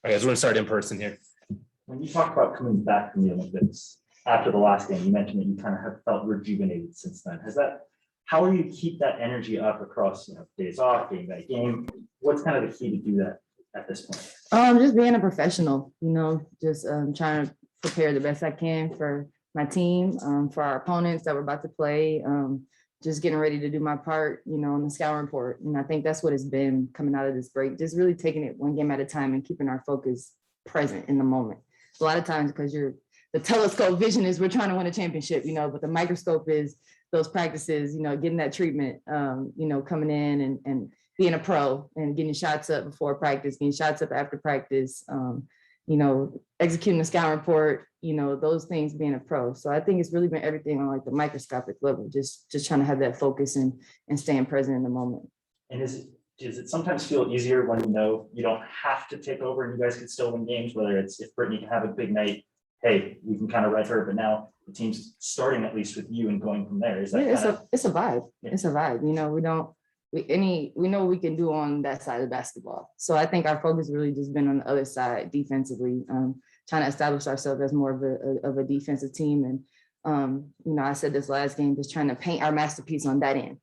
I guess we're gonna start in person here. When you talk about coming back from the Olympics after the last game, you mentioned that you kind of have felt rejuvenated since then. How will you keep that energy up across, days off, game by game? What's kind of the key to do that at this point? Just being a professional, just trying to prepare the best I can for my team, for our opponents that we're about to play. Just getting ready to do my part, on the scouting report. And I think that's what it's been coming out of this break, just really taking it one game at a time and keeping our focus present in the moment. A lot of times, because the telescope vision is we're trying to win a championship, but the microscope is those practices, getting that treatment, coming in and being a pro and getting shots up before practice, getting shots up after practice, executing the scout report, those things being a pro. So I think it's really been everything on like the microscopic level, just trying to have that focus and staying present in the moment. And does it sometimes feel easier when you don't have to take over and you guys can still win games, whether it's if Brittany can have a big night, hey, we can kind of ride her, but now the team's starting at least with you and going from there. Is that it's a vibe. Yeah. It's a vibe. We know what we can do on that side of basketball. So I think our focus really just been on the other side defensively, trying to establish ourselves as more of a defensive team. And I said this last game, just trying to paint our masterpiece on that end,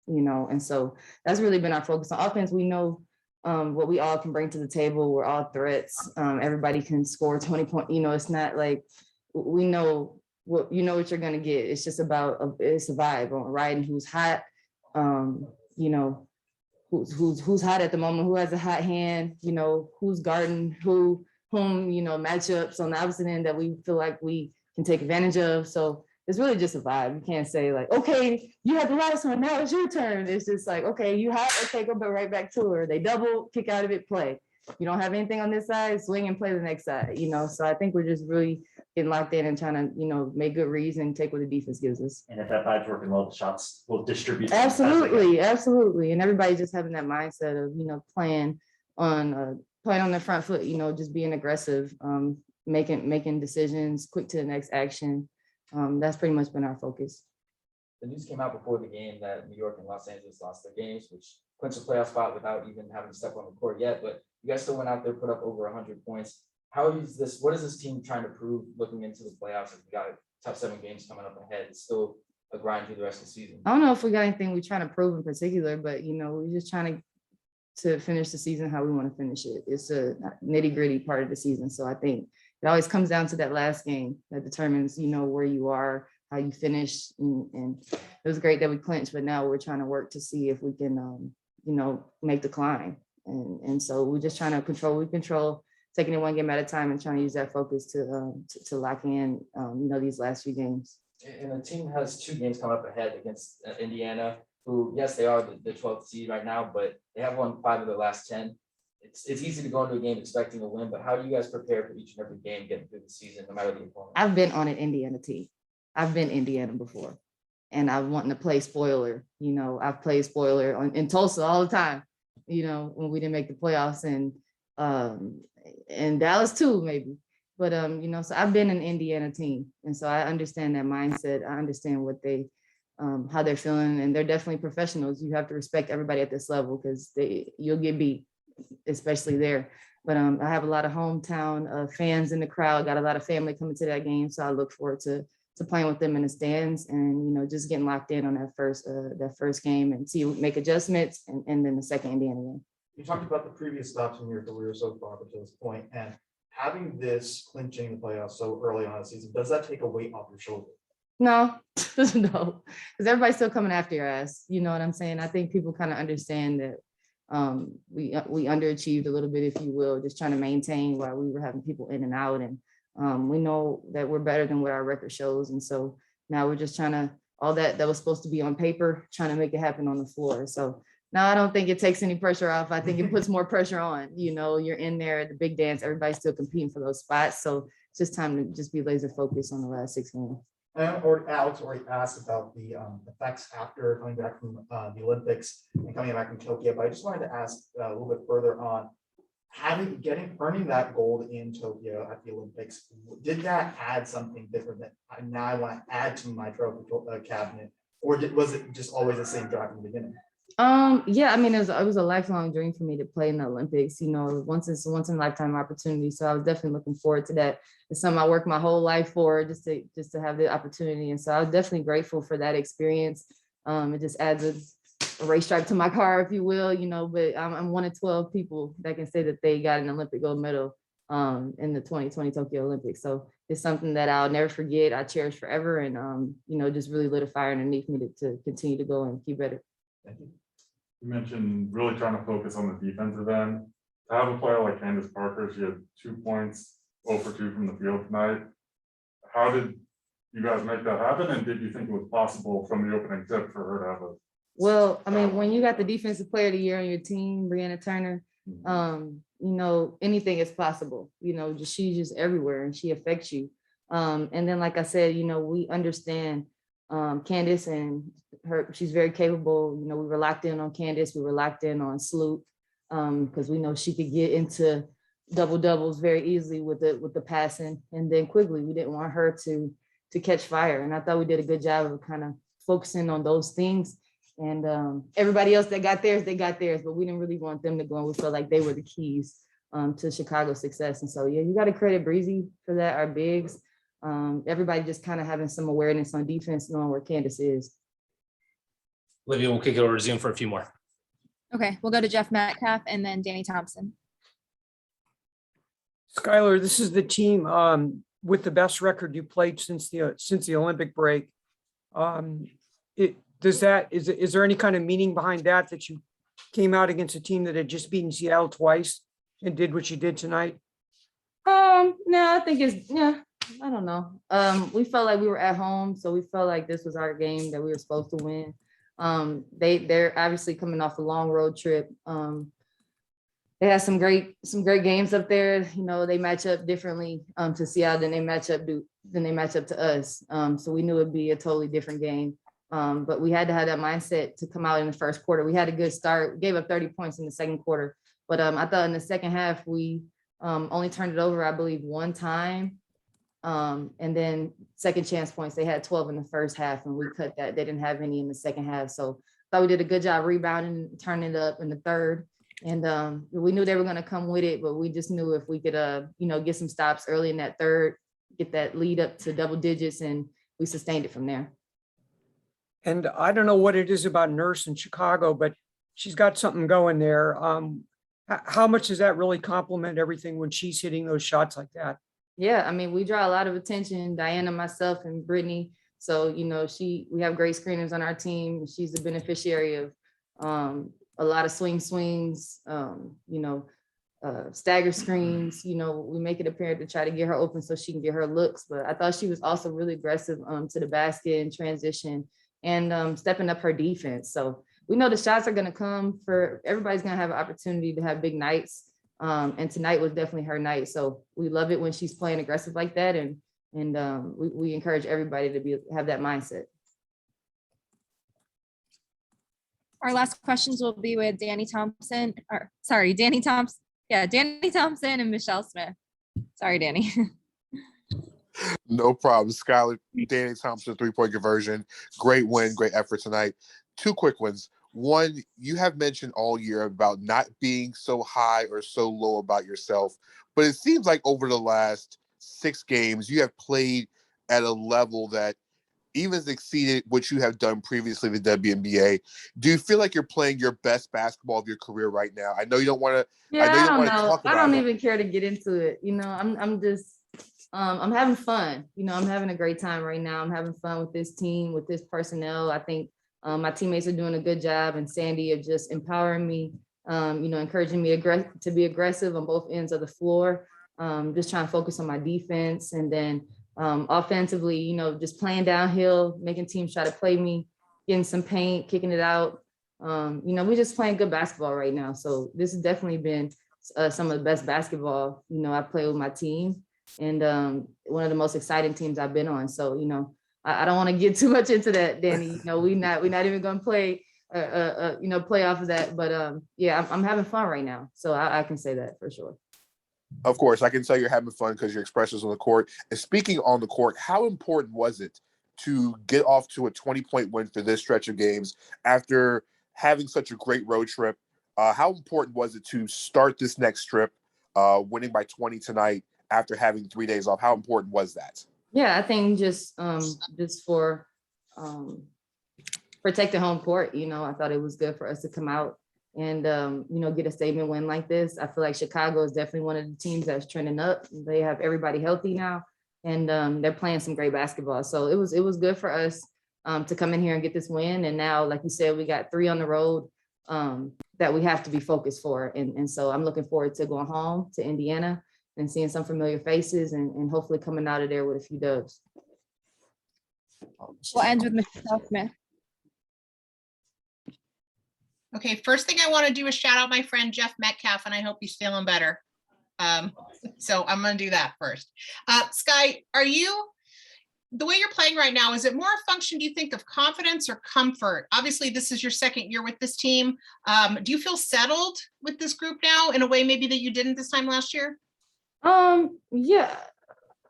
and so that's really been our focus. On offense, we know what we all can bring to the table. We're all threats. Everybody can score 20 points. It's not like we know what what you're gonna get. It's just about it's a vibe on riding who's hot. Who's hot at the moment, who has a hot hand, who's guarding whom, matchups on the opposite end that we feel like we can take advantage of. So it's really just a vibe. You can't say like, okay, you had the last one, now it's your turn. It's just like, okay, you hot, okay, go right back to her. They double, kick out of it, play. You don't have anything on this side, swing and play the next side, So I think we're just really getting locked in and trying to, make good reads and take what the defense gives us. And if that vibe's working well, the shots will distribute. Absolutely. And everybody just having that mindset of, playing on the front foot, just being aggressive, making decisions, quick to the next action. That's pretty much been our focus. The news came out before the game that New York and Los Angeles lost their games, which clinched a playoff spot without even having to step on the court yet. But you guys still went out there, put up over 100 points. What is this team trying to prove looking into the playoffs? If we got tough 7 games coming up ahead, it's still a grind through the rest of the season. I don't know if we got anything we're trying to prove in particular, but we're just trying to finish the season how we want to finish it. It's a nitty-gritty part of the season. So I think it always comes down to that last game that determines, where you are, how you finish. And it was great that we clinched, but now we're trying to work to see if we can, make the climb. And so we're just trying to control, taking it one game at a time and trying to use that focus to lock in, these last few games. And the team has 2 games coming up ahead against Indiana, who, yes, they are the 12th seed right now, but they have won 5 of their last 10. It's easy to go into a game expecting a win, but how do you guys prepare for each and every game getting through the season, no matter the opponent? I've been on an Indiana team. I've been Indiana before, and I want to play spoiler. I've played spoiler in Tulsa all the time. When we didn't make the playoffs, and Dallas too, maybe. But so I've been an Indiana team, and so I understand that mindset. I understand what how they're feeling, and they're definitely professionals. You have to respect everybody at this level because you'll get beat, especially there. But I have a lot of hometown fans in the crowd. Got a lot of family coming to that game, so I look forward to playing with them in the stands and just getting locked in on that first game and make adjustments and then the second Indiana game. You talked about the previous stops in your career so far up to this point, and having this clinching the playoffs so early on in the season, does that take a weight off your shoulder? No, no, because everybody's still coming after your ass. You know what I'm saying? I think people kind of understand that we underachieved a little bit, if you will, just trying to maintain while we were having people in and out. And we know that we're better than what our record shows. And so now we're just trying to, all that was supposed to be on paper, trying to make it happen on the floor. So now I don't think it takes any pressure off. I think it puts more pressure on. You're in there at the big dance, everybody's still competing for those spots. So it's just time to just be laser focused on the last 6 games. Alex already asked about the effects after coming back from the Olympics and coming back from Tokyo, but I just wanted to ask a little bit further on earning that gold in Tokyo at the Olympics. Did that add something different that now I want to add to my trophy cabinet, or was it just always the same drive from the beginning? Yeah, I mean, it was a lifelong dream for me to play in the Olympics, once in a lifetime opportunity. So I was definitely looking forward to that. It's something I worked my whole life for, just to have the opportunity. And so I was definitely grateful for that experience. It just adds a race stripe to my car, if you will, but I'm one of 12 people that can say that they got an Olympic gold medal in the 2020 Tokyo Olympics. So it's something that I'll never forget. I cherish forever, and just really lit a fire underneath me to continue to go and keep better. Thank you. You mentioned really trying to focus on the defensive end. To have a player like Candace Parker, she had 2 points, 0 for 2 from the field tonight. How did you guys make that happen? And did you think it was possible from the opening tip for her to have a? Well, I mean, when you got the defensive player of the year on your team, Brianna Turner, anything is possible. She's just everywhere and she affects you. And then, like I said, we understand Candace and she's very capable. We were locked in on Candace, we were locked in on Sloop, because we know she could get into double doubles very easily with the passing. And then Quigley, we didn't want her to catch fire. And I thought we did a good job of kind of focusing on those things. And everybody else that got theirs, they got theirs, but we didn't really want them to go. And we felt like they were the keys to Chicago's success. And so, yeah, you got to credit Breezy for that, our bigs. Everybody just kind of having some awareness on defense, knowing where Candace is. Olivia, we'll kick it over to Zoom for a few more. Okay, we'll go to Jeff Metcalf and then Danny Thompson. Skylar, this is the team with the best record you played since the Olympic break. Is there any kind of meaning behind that you came out against a team that had just beaten Seattle twice and did what you did tonight? No, I think I don't know. We felt like we were at home, so we felt like this was our game that we were supposed to win. They're obviously coming off a long road trip. They had some great games up there. They match up differently to Seattle than they match up to us. So we knew it'd be a totally different game. But we had to have that mindset to come out in the first quarter. We had a good start. We gave up 30 points in the second quarter. But I thought in the second half, we only turned it over, I believe, one time. And then second chance points, they had 12 in the first half and we cut that. They didn't have any in the second half. So I thought we did a good job rebounding, turning it up in the third. And we knew they were going to come with it, but we just knew if we could, get some stops early in that third, get that lead up to double digits, and we sustained it from there. And I don't know what it is about Nurse in Chicago, but she's got something going there. How much does that really complement everything when she's hitting those shots like that? Yeah, I mean, we draw a lot of attention, Diana, myself, and Brittany. So, we have great screeners on our team. She's the beneficiary of a lot of swings, stagger screens. We make it apparent to try to get her open so she can get her looks. But I thought she was also really aggressive to the basket and transition and stepping up her defense. So we know the shots are going to come. Everybody's going to have an opportunity to have big nights. And tonight was definitely her night. So we love it when she's playing aggressive like that. And we encourage everybody to have that mindset. Our last questions will be with Danny Thompson. Danny Thompson. Yeah, Danny Thompson and Michelle Smith. Sorry, Danny. No problem. Skylar, Danny Thompson, 3-point conversion. Great win, great effort tonight. 2 quick ones. One, you have mentioned all year about not being so high or so low about yourself, but it seems like over the last 6 games, you have played at a level that even has exceeded what you have done previously in the WNBA. Do you feel like you're playing your best basketball of your career right now? I know you don't want to. Yeah, I know you don't want to know. talk about I don't it. even care to get into it. I'm just I'm having fun. I'm having a great time right now. I'm having fun with this team, with this personnel. I think my teammates are doing a good job, and Sandy are just empowering me, encouraging me to be aggressive on both ends of the floor. Just trying to focus on my defense, and then offensively, just playing downhill, making teams try to play me, getting some paint, kicking it out. We're just playing good basketball right now. So this has definitely been some of the best basketball, I play with my team, and one of the most exciting teams I've been on. So, I don't want to get too much into that, Danny. We're not even going to play off of that. But yeah, I'm having fun right now. So I can say that for sure. Of course, I can tell you're having fun because your expressions on the court. And speaking on the court, how important was it to get off to a 20-point win for this stretch of games after having such a great road trip. How important was it to start this next trip, winning by 20 tonight after having 3 days off? How important was that? Yeah, I think just for protecting home court, I thought it was good for us to come out and get a statement win like this. I feel like Chicago is definitely one of the teams that's trending up. They have everybody healthy now, and they're playing some great basketball. So it was good for us to come in here and get this win. And now, like you said, we got 3 on the road that we have to be focused for. And so I'm looking forward to going home to Indiana and seeing some familiar faces and hopefully coming out of there with a few dubs. We'll end with Michelle Smith. Okay, first thing I want to do is shout out my friend Jeff Metcalf, and I hope he's feeling better. So I'm going to do that first. Sky, the way you're playing right now, is it more a function, do you think, of confidence or comfort? Obviously, this is your second year with this team. Do you feel settled with this group now in a way maybe that you didn't this time last year? Yeah,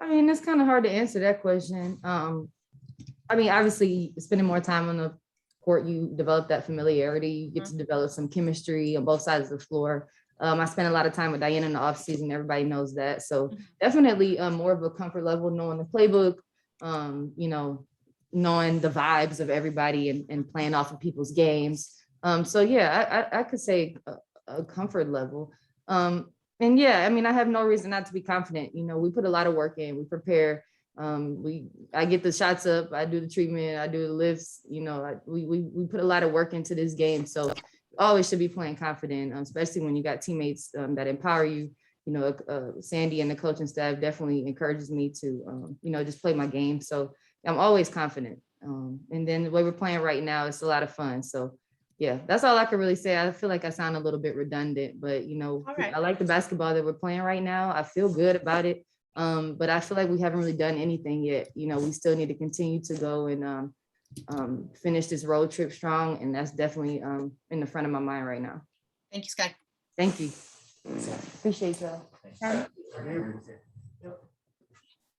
I mean, it's kind of hard to answer that question. I mean, obviously, spending more time on the court, you develop that familiarity, you get to develop some chemistry on both sides of the floor. I spent a lot of time with Diana in the off season, everybody knows that. So definitely more of a comfort level, knowing the playbook, knowing the vibes of everybody and playing off of people's games. So yeah, I could say a comfort level. And yeah, I mean, I have no reason not to be confident. We put a lot of work in, we prepare. I get the shots up, I do the treatment, I do the lifts, we put a lot of work into this game. So always should be playing confident, especially when you got teammates that empower you. Sandy and the coaching staff definitely encourages me to, just play my game. So I'm always confident. And then the way we're playing right now, it's a lot of fun. So yeah, that's all I can really say. I feel like I sound a little bit redundant, but right. I like the basketball that we're playing right now. I feel good about it. But I feel like we haven't really done anything yet. We still need to continue to go and finish this road trip strong. And that's definitely in the front of my mind right now. Thank you, Sky. Thank you. Appreciate y'all. Um,